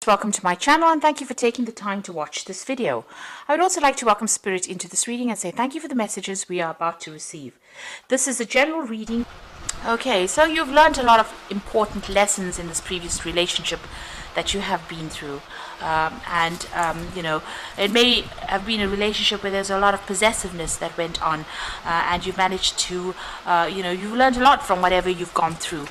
Welcome to my channel and thank you for taking the time to watch this video. I would also like to welcome Spirit into this reading and say thank you for the messages we are about to receive. This is a general reading. Okay, so you've learned a lot of important lessons in this previous relationship that you have been through. You know, it may have been a relationship where there's a lot of possessiveness that went on, and you've managed to, you've learned a lot from whatever you've gone through.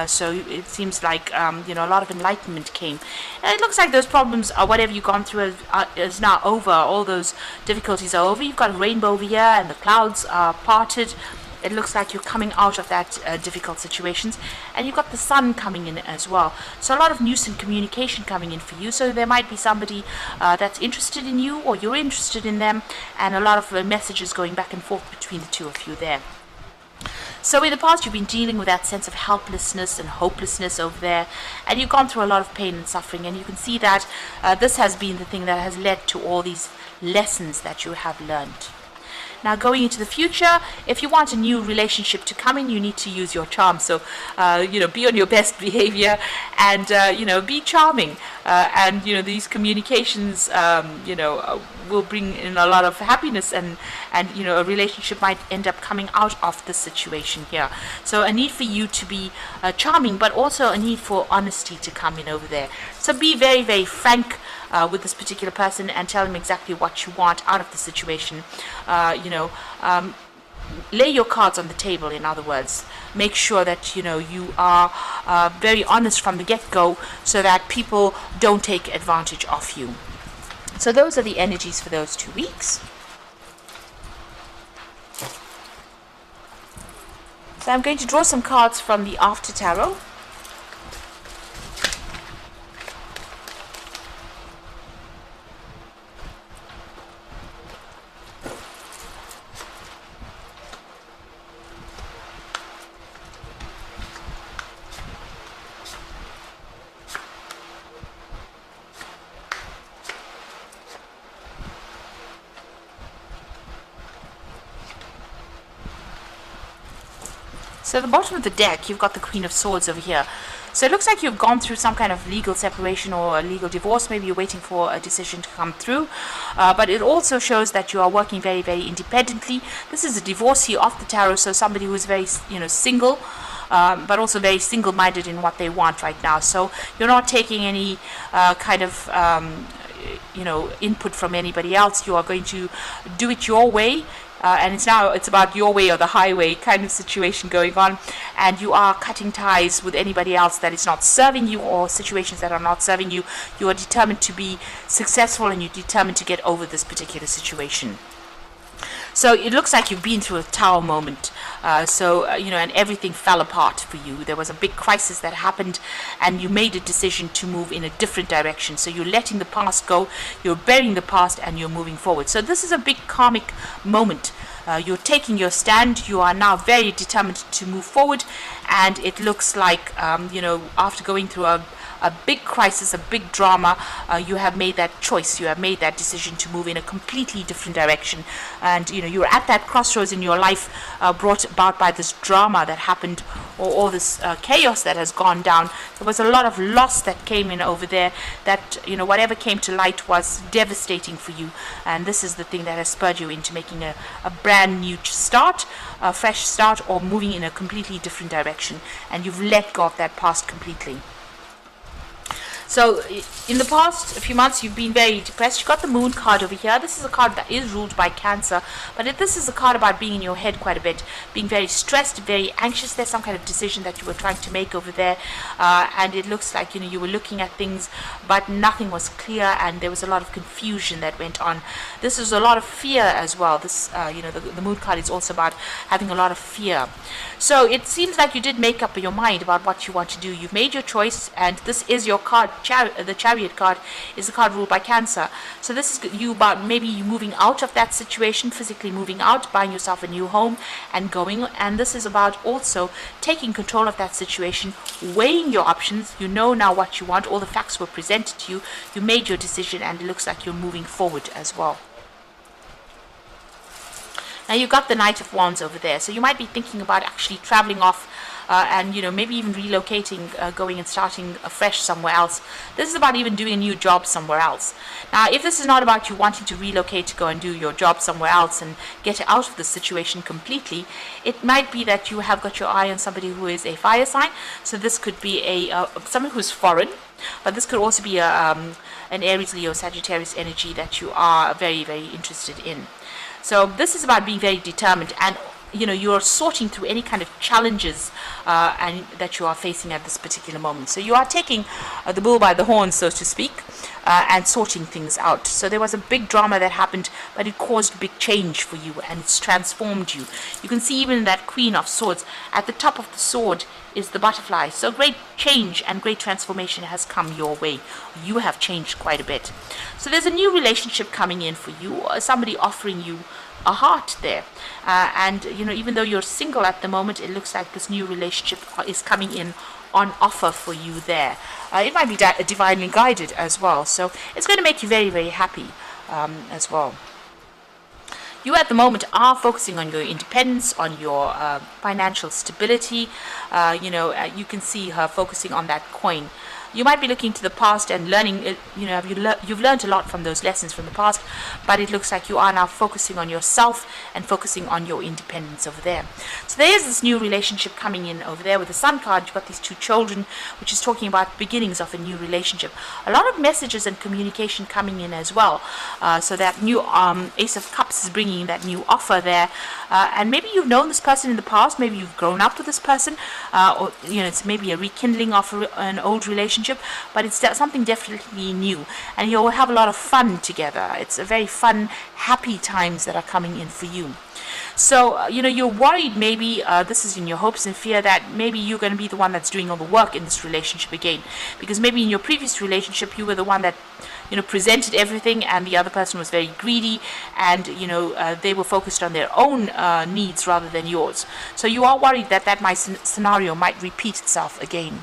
So it seems like, a lot of enlightenment came. And it looks like those problems, whatever you've gone through, is now over. All those difficulties are over. You've got a rainbow over here, and the clouds are parted. It looks like you're coming out of that difficult situations, and you've got the sun coming in as well. So a lot of news and communication coming in for you. So there might be somebody that's interested in you, or you're interested in them, and a lot of messages going back and forth between the two of you there. So in the past, you've been dealing with that sense of helplessness and hopelessness over there, and you've gone through a lot of pain and suffering, and you can see that this has been the thing that has led to all these lessons that you have learned. Now, going into the future, if you want a new relationship to come in, you need to use your charm. So, be on your best behavior and, be charming. These communications, will bring in a lot of happiness and a relationship might end up coming out of the situation here. So a need for you to be charming, but also a need for honesty to come in over there. So be very, very frank with this particular person and tell them exactly what you want out of the situation. Lay your cards on the table, in other words. Make sure that you are very honest from the get-go so that people don't take advantage of you. So those are the energies for those 2 weeks. So I'm going to draw some cards from the After Tarot. So at the bottom of the deck, you've got the Queen of Swords over here. So it looks like you've gone through some kind of legal separation or a legal divorce. Maybe you're waiting for a decision to come through. But it also shows that you are working very, very independently. This is a divorcee of the tarot, so somebody who is very, single, but also very single-minded in what they want right now. So you're not taking any input from anybody else. You are going to do it your way. And it's about your way or the highway kind of situation going on, and you are cutting ties with anybody else that is not serving you or situations that are not serving you. You are determined to be successful and you're determined to get over this particular situation. So it looks like you've been through a tower moment, and everything fell apart for you. There was a big crisis that happened, and you made a decision to move in a different direction. So you're letting the past go, you're burying the past, and you're moving forward. So this is a big karmic moment. You're taking your stand. You are now very determined to move forward, and it looks like, after going through a big crisis, a big drama, you have made that choice, you have made that decision to move in a completely different direction. And you're at that crossroads in your life, brought about by this drama that happened, or all this chaos that has gone down. There was a lot of loss that came in over there, that whatever came to light was devastating for you, and this is the thing that has spurred you into making a brand new start, a fresh start, or moving in a completely different direction, and you've let go of that past completely. So in the past few months, you've been very depressed. You've got the Moon card over here. This is a card that is ruled by Cancer, but this is a card about being in your head quite a bit, being very stressed, very anxious. There's some kind of decision that you were trying to make over there, and it looks like you were looking at things, but nothing was clear, and there was a lot of confusion that went on. This is a lot of fear as well. This, the Moon card is also about having a lot of fear. So it seems like you did make up your mind about what you want to do. You've made your choice, and this is your card. The Chariot card is a card ruled by Cancer. So this is you about maybe you moving out of that situation, physically moving out, buying yourself a new home and going. And this is about also taking control of that situation, weighing your options. You know now what you want. All the facts were presented to you. You made your decision, and it looks like you're moving forward as well. Now you've got the Knight of Wands over there, so you might be thinking about actually traveling off and maybe even relocating, going and starting afresh somewhere else. This is about even doing a new job somewhere else. Now, if this is not about you wanting to relocate to go and do your job somewhere else and get out of the situation completely, it might be that you have got your eye on somebody who is a fire sign. So this could be someone who's foreign, but this could also be an Aries, Leo, Sagittarius energy that you are very, very interested in. So this is about being very determined, and you're sorting through any kind of challenges and that you are facing at this particular moment. So you are taking the bull by the horns, so to speak, and sorting things out. So there was a big drama that happened, but it caused big change for you, and it's transformed you. You can see even that Queen of Swords, at the top of the sword is the butterfly. So great change and great transformation has come your way. You have changed quite a bit. So there's a new relationship coming in for you, somebody offering you a heart there, and even though you're single at the moment, it looks like this new relationship is coming in on offer for you there. It might be divinely guided as well, so it's going to make you very, very happy as well. You at the moment are focusing on your independence, on your financial stability. You can see her focusing on that coin. You might be looking to the past and learning, you've learned a lot from those lessons from the past, but it looks like you are now focusing on yourself and focusing on your independence over there. So there is this new relationship coming in over there. With the Sun card, you've got these two children, which is talking about beginnings of a new relationship. A lot of messages and communication coming in as well. So that new Ace of Cups is bringing that new offer there. And maybe you've known this person in the past, maybe you've grown up with this person, or it's maybe a rekindling of an old relationship, but it's something definitely new, and you'll have a lot of fun together. It's a very fun, happy times that are coming in for you. So, you're worried maybe, this is in your hopes and fear, that maybe you're going to be the one that's doing all the work in this relationship again, because maybe in your previous relationship you were the one that presented everything, and the other person was very greedy, and they were focused on their own needs rather than yours. So you are worried that scenario might repeat itself again.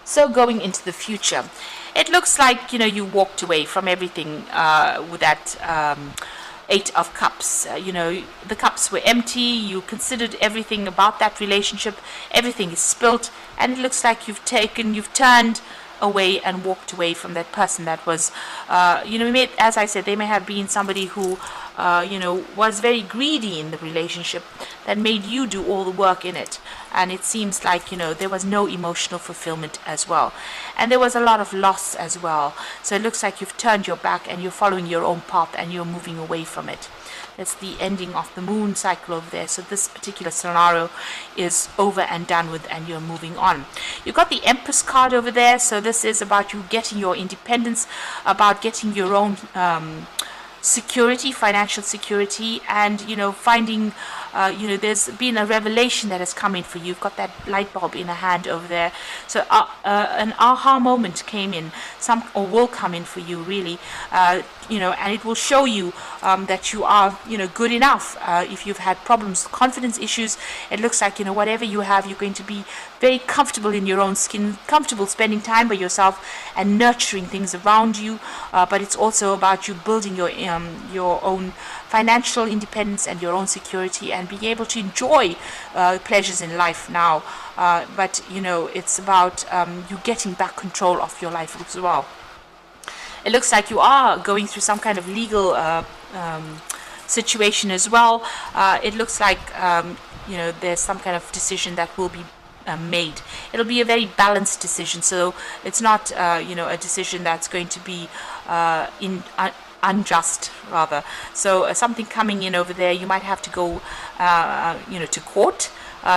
So going into the future, it looks like you walked away from everything with that Eight of Cups. The cups were empty. You considered everything about that relationship. Everything is spilt, and it looks like you've turned away and walked away from that person that was, as I said, they may have been somebody who, was very greedy in the relationship, that made you do all the work in it. And it seems like, there was no emotional fulfillment as well. And there was a lot of loss as well. So it looks like you've turned your back and you're following your own path and you're moving away from it. That's the ending of the moon cycle over there. So this particular scenario is over and done with, and you're moving on. You've got the Empress card over there. So this is about you getting your independence, about getting your own security, financial security, and finding there's been a revelation that has come in for you. You've got that light bulb in a hand over there. So an aha moment came in, or will come in for you, really, and it will show you that you are good enough. If you've had problems, confidence issues, it looks like whatever you have, you're going to be very comfortable in your own skin, comfortable spending time by yourself and nurturing things around you. But it's also about you building your own financial independence and your own security, and being able to enjoy pleasures in life now. But it's about you getting back control of your life as well. It looks like you are going through some kind of legal situation as well. It looks like there's some kind of decision that will be made. It'll be a very balanced decision, so it's not a decision that's going to be unjust, rather. So something coming in over there, you might have to go to court,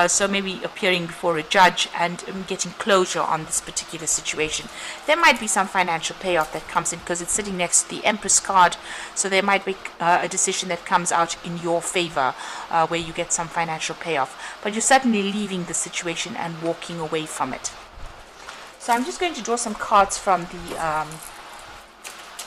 so maybe appearing before a judge and getting closure on this particular situation. There might be some financial payoff that comes in, because it's sitting next to the Empress card, so there might be a decision that comes out in your favor, where you get some financial payoff, but you're certainly leaving the situation and walking away from it. So I'm just going to draw some cards from the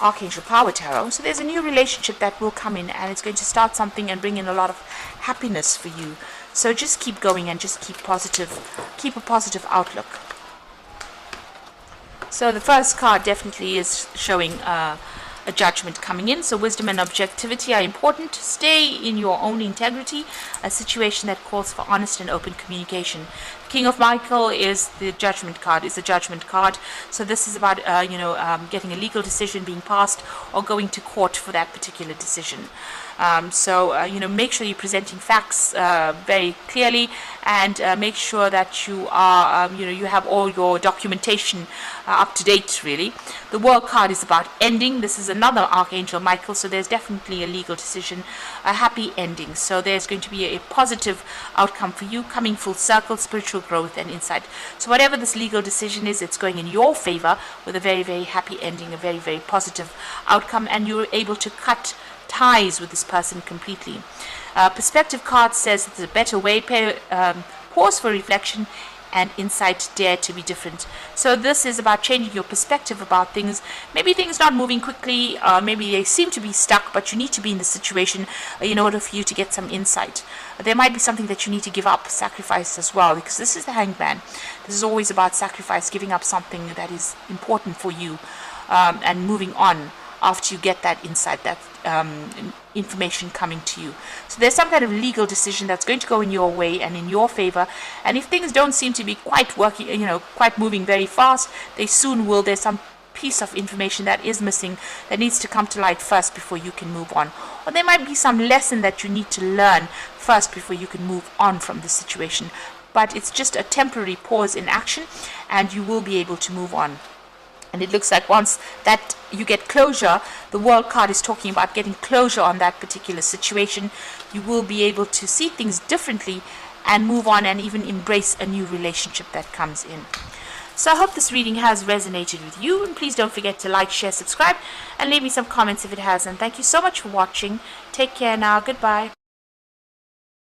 Archangel Power Tarot. So there's a new relationship that will come in, and it's going to start something and bring in a lot of happiness for you. So just keep going and just keep a positive outlook. So the first card definitely is showing a judgment coming in. So wisdom and objectivity are important. Stay in your own integrity, a situation that calls for honest and open communication. King of Michael is the judgment card, is a judgment card. So this is about, getting a legal decision being passed or going to court for that particular decision. Make sure you're presenting facts very clearly, and make sure that you are, you have all your documentation up to date, really. The World card is about ending. This is another Archangel Michael, so there's definitely a legal decision, a happy ending. So there's going to be a positive outcome for you, coming full circle, spiritual growth and insight. So whatever this legal decision is, it's going in your favor with a very, very happy ending, a very, very positive outcome, and you're able to cut ties with this person completely. Perspective card says it's a better way. Pause for reflection and insight. Dare to be different. So this is about changing your perspective about things. Maybe things not moving quickly, maybe they seem to be stuck, but you need to be in the situation in order for you to get some insight. There might be something that you need to give up, sacrifice as well, because this is the Hangman. This is always about sacrifice, giving up something that is important for you, and moving on after you get that insight, that information coming to you. So there's some kind of legal decision that's going to go in your way and in your favor. And if things don't seem to be quite working, quite moving very fast, they soon will. There's some piece of information that is missing that needs to come to light first before you can move on. Or there might be some lesson that you need to learn first before you can move on from the situation. But it's just a temporary pause in action, and you will be able to move on. And it looks like once that you get closure, the World card is talking about getting closure on that particular situation. You will be able to see things differently and move on, and even embrace a new relationship that comes in. So I hope this reading has resonated with you, and please don't forget to like, share, subscribe, and leave me some comments if it has. And thank you so much for watching. Take care now. Goodbye.